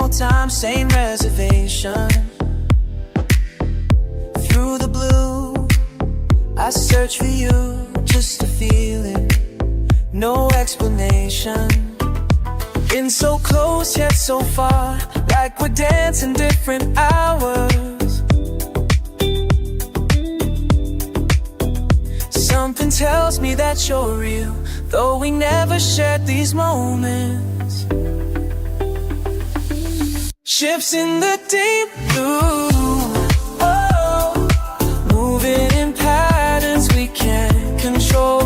more time, same reservation. Through the blue, I search for you, just to feel it, no explanation. Been so close yet so far, like we're dancing different hours. Something tells me that you're real, though we never shared these moments. Ships in the deep blue, oh, moving in patterns we can't control.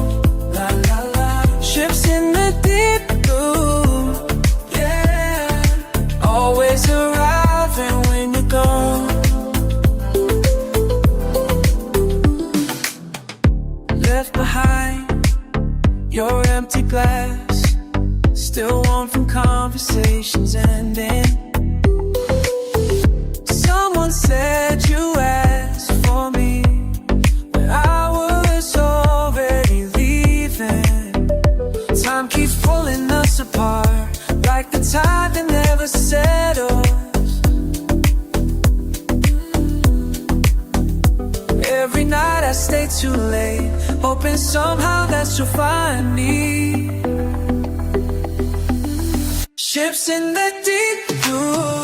La la la. Ships in the deep blue, yeah, always arriving when you're gone. Left behind your empty glass, still warm from conversations ending. Someone said you asked for me, but I was already leaving. Time keeps pulling us apart, like the tide that never settles. Every night I stay too late, hoping somehow that you'll find me. Ships in the deep blue,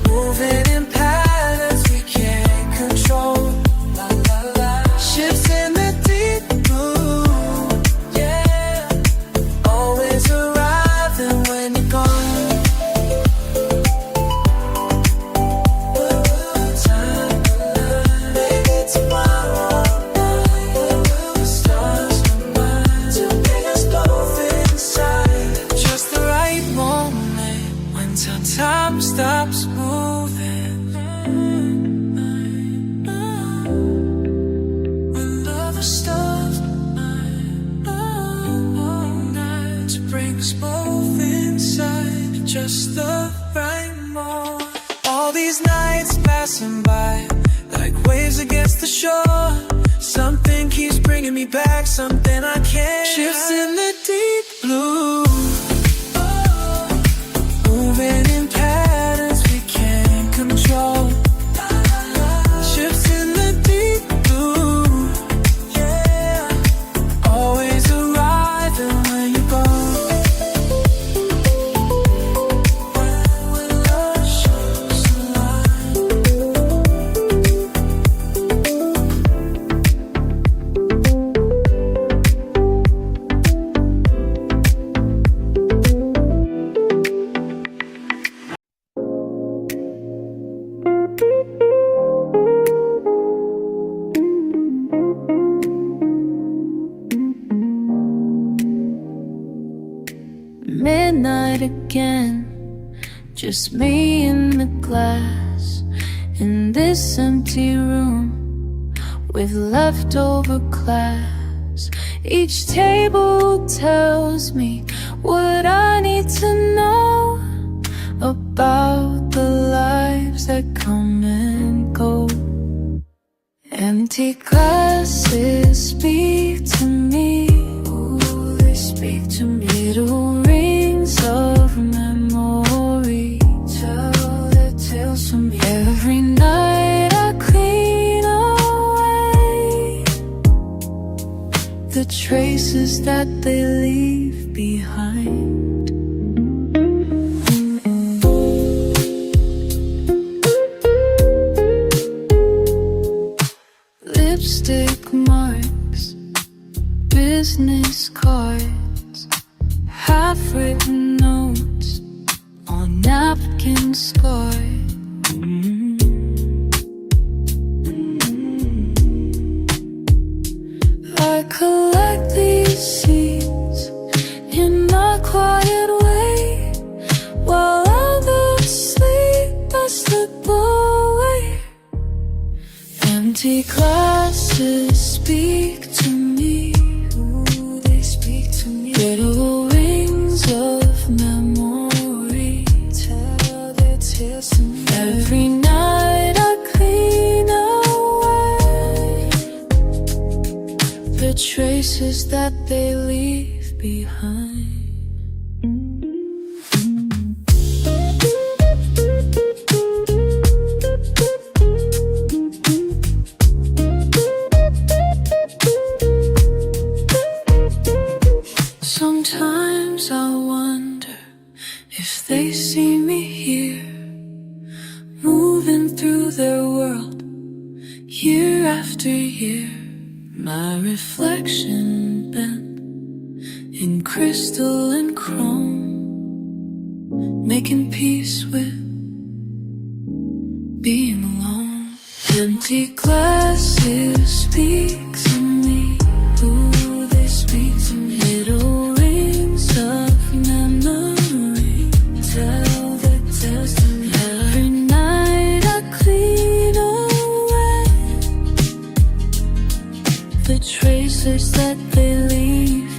moving in patterns we can't control. La la la. Ships in the deep blue, yeah, always arriving when you're gone. Time alive, maybe tomorrow night the stars combine to bring us both inside. Just the right moment when time stops moving. Under the stars to bring us both inside. Just the right moment. All these nights passing by like waves against the shore. Something keeps bringing me back, something I can't. Shifts in the deep blue, moving in patterns we can't control. Ships in the deep blue, yeah, always arriving when you're gone. When love shows the Midnight again, just me and the glass in this empty room with leftover class. Each table tells me what I need to know about the lives that come and go. Empty glasses speak to me. Ooh, they speak to me. Little rings of memory tell their tales to me. Every night I clean away the traces that they leave behind. Lipstick marks, business cards, half-written notes on napkin scarred. I collect these seeds in a quiet way, while others sleep I slip away. Empty glasses speak to me. Ooh, they speak to me. Little rings of memory tell their tales to me. Every night I clean away the traces that they leave behind. If they see me here, moving through their world, year after year, my reflection bent in crystal and chrome, making peace with being alone. Empty glasses speak to me. Ooh, they speak to me. Little rings of memory tell the tales to me. Every night I clean away the traces that they leave